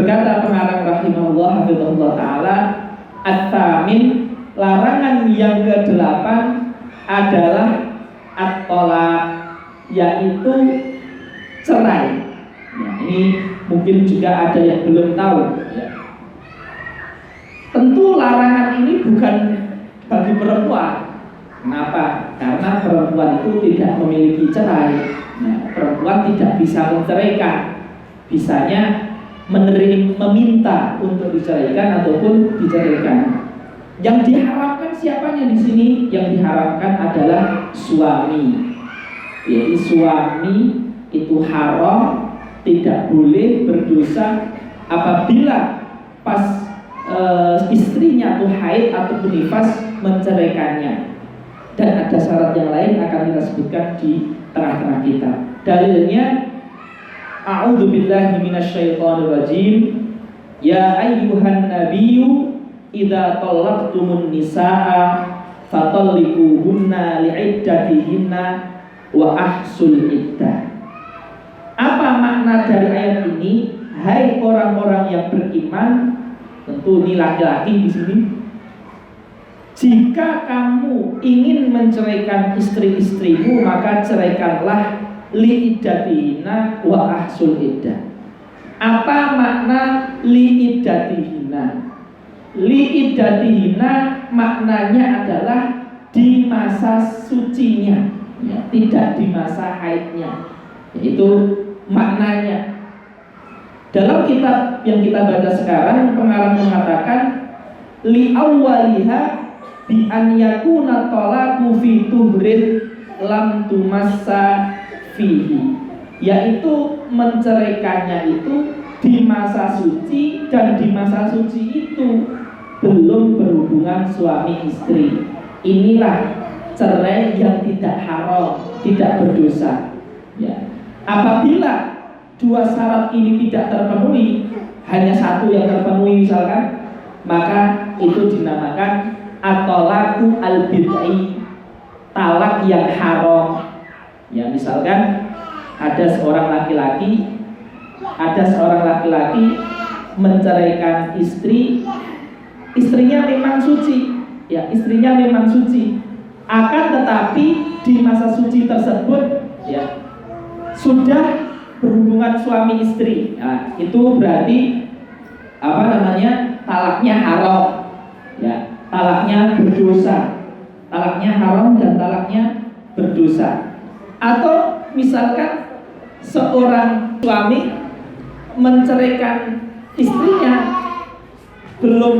Berkata pengarang rahimahullah hafizahullah taala, at-tamin, larangan yang ke-8 adalah at-thalaq, yaitu cerai. Ya, ini mungkin juga ada yang belum tahu. Ya. Tentu larangan ini bukan bagi perempuan. Kenapa? Karena perempuan itu tidak memiliki cerai. Nah, perempuan tidak bisa menceraikan. Bisanya meminta untuk diceraikan ataupun diceraikan. Yang diharapkan siapanya di sini? Yang diharapkan adalah suami. Jadi suami itu haram, tidak boleh berdosa apabila pas istrinya tuh haid ataupun nifas menceraikannya. Dan ada syarat yang lain akan kita sebutkan di tengah-tengah kita. Dalilnya, a'udzubillahi minasyaitonirrajim. Ya ayyuhan nabiyyu idza talaqtumun nisaa fatalliquhunna li'iddatihinna wa ahsul iddah. Apa makna dari ayat ini? Hai orang-orang yang beriman, tentu ini laki-laki di sini. Jika kamu ingin menceraikan istri-istrimu, maka ceraikanlah li'iddatihinna wa ahsul iddah. Apa makna li'iddatihinna? Li'iddatihinna maknanya adalah di masa sucinya, ya, tidak di masa haidnya. Itu maknanya. Dalam kitab yang kita baca sekarang, pengarang mengatakan li awwaliha bi an yakuna talaqu fi tuhrin lam tumassa fihi, yaitu menceraikannya itu di masa suci, dan di masa suci itu belum berhubungan suami istri. Inilah cerai yang tidak haram, tidak berdosa. Ya. Apabila dua syarat ini tidak terpenuhi, hanya satu yang terpenuhi misalkan, maka itu dinamakan at-talaqu al-bid'i, talak yang haram. Ya, misalkan ada seorang laki-laki menceraikan istrinya memang suci, ya, istrinya memang suci. Akan tetapi di masa suci tersebut, ya, sudah berhubungan suami istri. Nah, itu berarti talaknya haram, ya, talaknya berdosa, talaknya haram dan talaknya berdosa. Atau misalkan seorang suami menceraikan istrinya, belum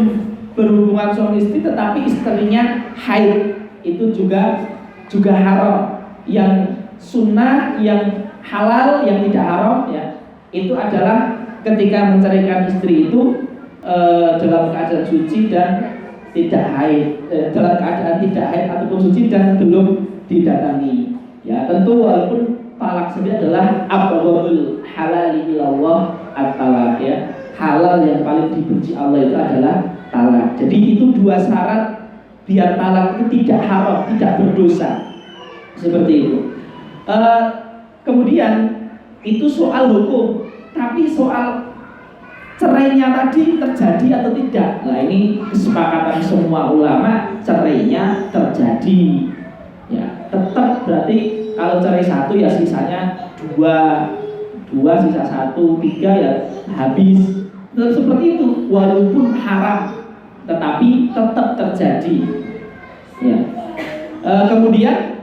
berhubungan suami istri tetapi istrinya haid, itu juga haram. Yang sunnah, yang halal, yang tidak haram, ya, itu adalah ketika menceraikan istri itu dalam keadaan suci dan tidak haid, dalam keadaan tidak haid ataupun suci dan belum didatangi. Ya, tentu walaupun talak sendiri adalah abghadul halali ilallah at-talaq, ya, halal yang paling dibenci Allah itu adalah talak. Jadi itu dua syarat biar talak itu tidak haram, tidak berdosa. Seperti itu. Kemudian itu soal hukum, tapi soal cerainya tadi terjadi atau tidak. Nah, ini kesepakatan semua ulama, cerainya terjadi. Ya, tetap berarti kalau cerai satu ya sisanya dua sisa satu, 3 ya habis. Tetap seperti itu, walaupun haram, tetapi tetap terjadi. Ya. Kemudian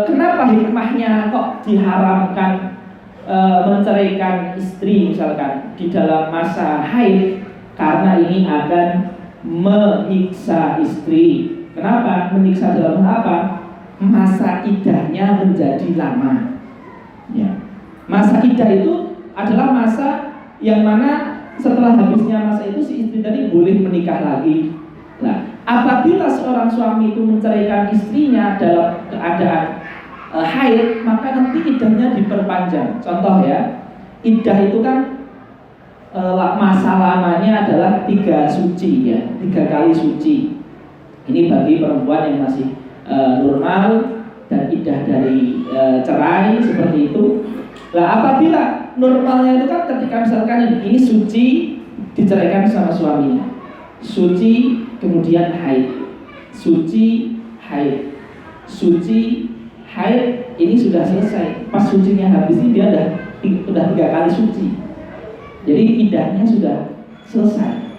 kenapa hikmahnya kok diharamkan menceraikan istri misalkan di dalam masa haid? Karena ini akan menyiksa istri. Kenapa? Menyiksa dalam apa? Masa iddahnya menjadi lama. Ya. Masa iddah itu adalah masa yang mana setelah habisnya masa itu si istri tadi boleh menikah lagi. Nah, apabila seorang suami itu menceraikan istrinya dalam keadaan haid, maka nanti iddahnya diperpanjang. Contoh ya, iddah itu kan masa lamanya adalah 3 suci, ya, 3 kali suci. Ini bagi perempuan yang masih normal dan iddah dari cerai seperti itu. Nah, apabila normalnya itu kan ketika misalkan ini suci diceraikan sama suaminya. Suci kemudian haid, suci haid, suci haid, ini sudah selesai. Pas sucinya habis ini dia udah 3 kali suci. Jadi iddahnya sudah selesai.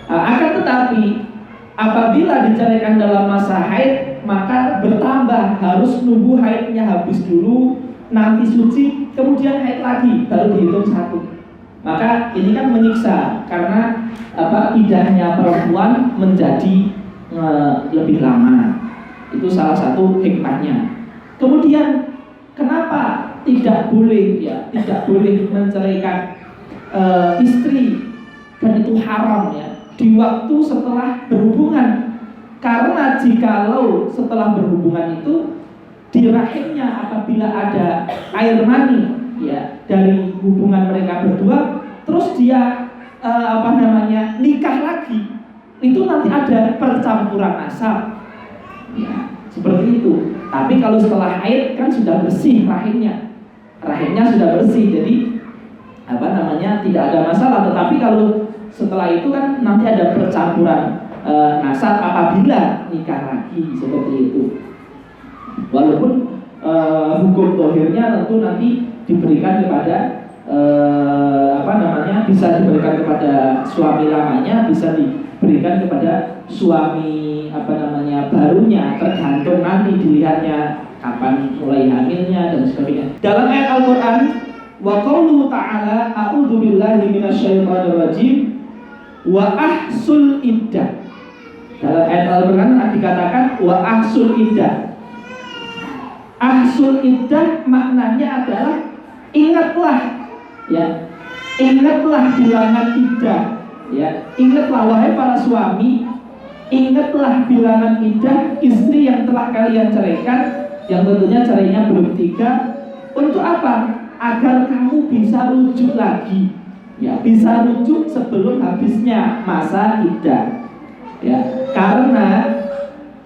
Akan tetapi apabila diceraikan dalam masa haid, maka bertambah, harus nunggu haidnya habis dulu, nanti suci, kemudian haid lagi, baru dihitung 1. Maka ini kan menyiksa, karena iddahnya perempuan menjadi lebih lama. Itu salah satu hikmahnya. Kemudian kenapa tidak boleh menceraikan istri, dan itu haram ya, di waktu setelah berhubungan. Karena jikalau setelah berhubungan itu di rahimnya apabila ada air mani ya dari hubungan mereka berdua, terus dia nikah lagi, itu nanti ada percampuran nasab ya, seperti itu. Tapi kalau setelah haid kan sudah bersih rahimnya sudah bersih, jadi tidak ada masalah. Tetapi kalau setelah itu kan nanti ada percampuran nasab apabila nikah lagi, seperti itu. Walaupun hukum dohirnya tentu nanti diberikan kepada bisa diberikan kepada suami lamanya, bisa diberikan kepada suami barunya, tergantung nanti dilihatnya kapan mulai hamilnya dan sebagainya. Dalam ayat Al-Qur'an, wa qauluhu ta'ala a'udzu billahi minasyaitonir rajim wa ahsul iddah. Dalam ayat Al-Qur'an dikatakan wa ahsul iddah. Ahsul iddah maknanya adalah ingatlah bilangan iddah ya. Ingatlah wahai para suami, ingatlah bilangan iddah istri yang telah kalian ceraikan, yang tentunya cerainya belum 3. Untuk apa? Agar kamu bisa rujuk lagi ya, bisa rujuk sebelum habisnya masa iddah ya. Karena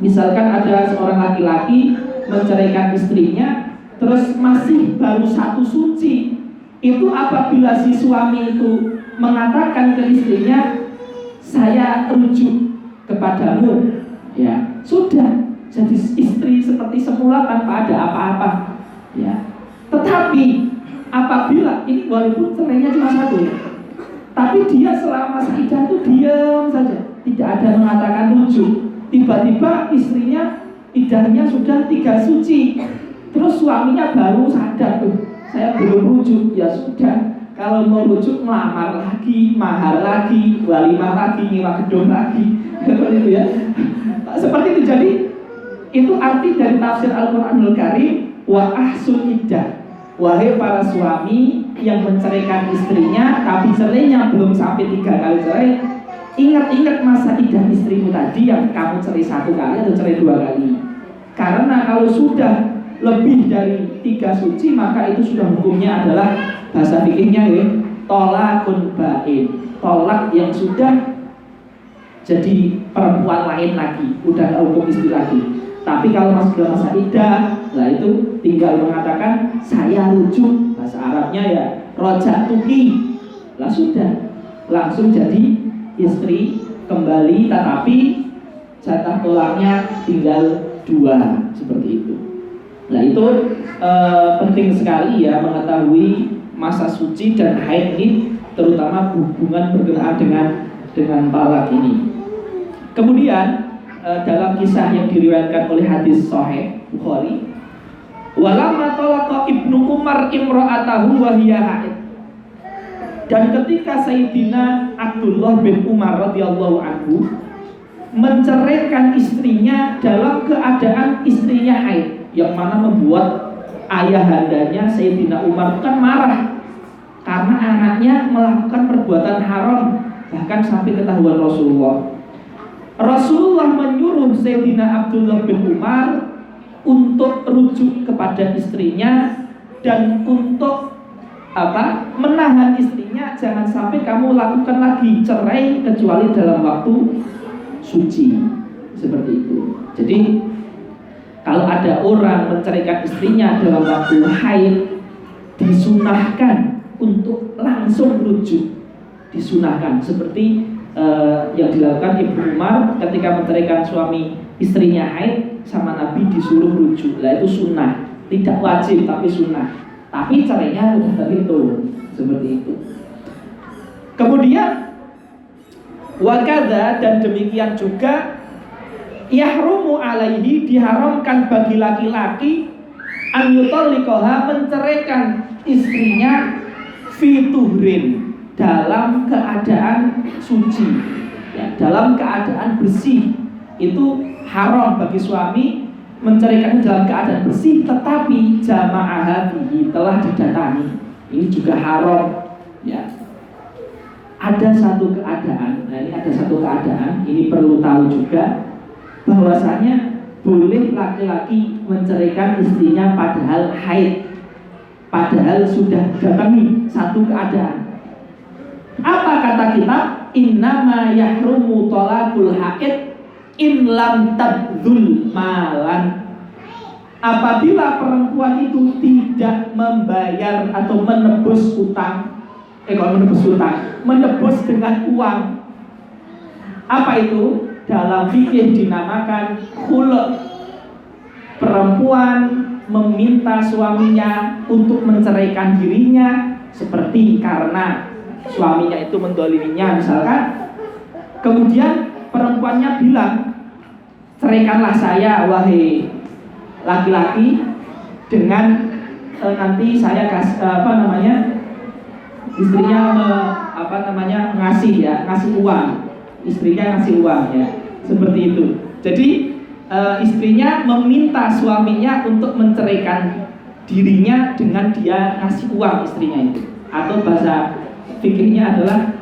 misalkan ada seorang laki-laki menceraikan istrinya, terus masih baru 1 suci, itu apabila si suami itu mengatakan ke istrinya, saya rujuk kepadamu ya, sudah jadi istri seperti semula tanpa ada apa-apa ya. Tetapi apabila ini walaupun cerainya cuma 1 ya, tapi dia selama masa iddah itu diam saja, tidak ada mengatakan rujuk. Tiba-tiba istrinya iddahnya sudah 3 suci, terus suaminya baru sadar, saya belum rujuk. Ya sudah, kalau mau rujuk melamar lagi, mahar lagi, walimah lagi, nyewa gedung lagi, seperti itu ya. Seperti itu. Jadi itu arti dari tafsir Al-Qur'anul Karim, wa ahsul iddah. Wahai para suami yang menceraikan istrinya, tapi cerainya belum sampai 3 kali cerai, ingat-ingat masa iddah istrimu tadi yang kamu cerai 1 kali atau cerai 2 kali. Karena kalau sudah lebih dari 3 suci, maka itu sudah hukumnya adalah, bahasa fikihnya ya, tolakun bain, tolak yang sudah jadi perempuan lain lagi, udah gak hukum istri lagi. Tapi kalau masih dalam masa iddah, lah itu tinggal mengatakan saya rujuk, bahasa Arabnya ya rojak tuki, lah sudah langsung jadi istri kembali, tetapi jatah tolaknya tinggal 2, seperti itu. Nah itu penting sekali ya mengetahui masa suci dan haid ini, terutama hubungan berkenaan dengan talak ini. Kemudian dalam kisah yang diriwayatkan oleh hadis Sahih Bukhari, walamma talaqa Ibnu Umar imra'atahu wa hiya haid. Dan ketika Sayyidina Abdullah bin Umar radhiyallahu anhu menceraikan istrinya dalam keadaan istrinya haid, yang mana membuat ayahandanya Sayyidina Umar kan marah karena anaknya melakukan perbuatan haram, bahkan sampai ketahuan Rasulullah. Rasulullah menyuruh Sayyidina Abdullah bin Umar untuk rujuk kepada istrinya dan untuk menahan istrinya, jangan sampai kamu lakukan lagi cerai kecuali dalam waktu suci, seperti itu. Jadi kalau ada orang menceraikan istrinya dalam waktu haid, disunahkan untuk langsung rujuk. disunahkan seperti yang dilakukan Ibnu Umar ketika menceraikan suami istrinya haid, sama Nabi disuruh rujuk. Lah itu sunnah, tidak wajib tapi sunnah. Tapi caranya udah terhitung seperti itu. Kemudian wakadha, dan demikian juga yahrumu alaihi, diharamkan bagi laki-laki an yutallikoha, menceraikan istrinya fi tuhrin, dalam keadaan suci, ya, dalam keadaan bersih. Itu haram bagi suami menceraikan dalam keadaan bersih, tetapi jama'ah bihi, telah didatangi. Ini juga haram, ya. Ada satu keadaan, nah ini ada satu keadaan, ini perlu tahu juga, bahwasanya boleh laki-laki menceraikan istrinya padahal haid, padahal sudah datangi satu keadaan. Apa kata kitab? Innama yahrumu talaqul haid in lam tabdzul malan. Apabila perempuan itu tidak membayar atau menebus utang, menebus dengan uang. Apa itu? Dalam fikih dinamakan khulu'. Perempuan meminta suaminya untuk menceraikan dirinya, seperti karena suaminya itu mendoliminya misalkan. Kemudian perempuannya bilang, ceraikanlah saya wahai laki-laki, dengan nanti saya istrinya ngasih uang, istrinya ngasih uang, ya, seperti itu. Jadi istrinya meminta suaminya untuk menceraikan dirinya dengan dia ngasih uang istrinya itu, atau bahasa fikihnya adalah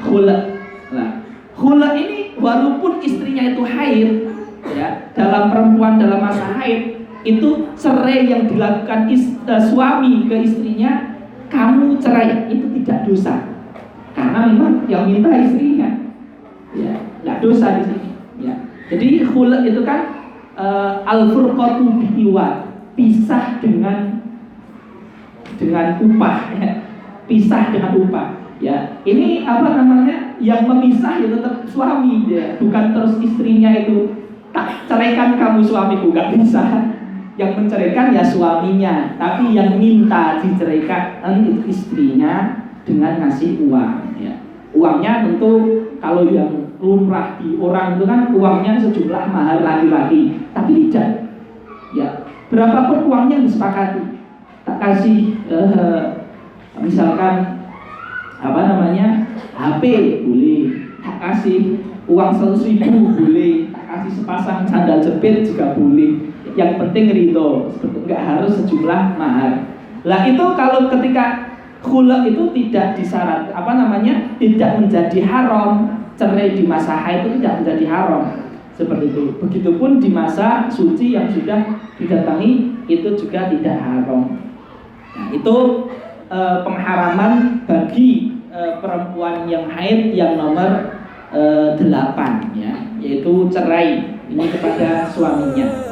khula'. Nah, khula' ini walaupun istrinya itu haid, ya, dalam perempuan dalam masa haid itu cerai yang dilakukan suami ke istrinya, kamu cerai, itu tidak dosa, karena memang yang minta istrinya, ya, nggak dosa di sini, ya. Jadi khula' itu kan al-furqatu bi'iwad, pisah dengan upah, ya. Pisah dengan upah. Ya, ini yang memisah ya tetap suami, ya, bukan terus istrinya itu tak ceraikan kamu suamiku, gak bisa. Yang menceraikan ya suaminya, tapi yang minta diceraikan itu istrinya dengan ngasih uang, ya. Uangnya tentu kalau yang lumrah di orang itu kan uangnya sejumlah mahar laki-laki, tapi tidak, ya, berapapun uangnya disepakati, tak kasih misalkan HP boleh, tak kasih uang 100.000 boleh, tak kasih sepasang sandal jepit juga boleh. Yang penting ridho, nggak harus sejumlah mahar. Lah itu kalau ketika khula' itu tidak disyarat tidak menjadi haram, cerai di masa haid itu tidak menjadi haram, seperti itu. Begitupun di masa suci yang sudah didatangi itu juga tidak haram. Nah, itu pengharaman bagi perempuan yang haid yang nomor 8, ya, yaitu cerai ini kepada suaminya.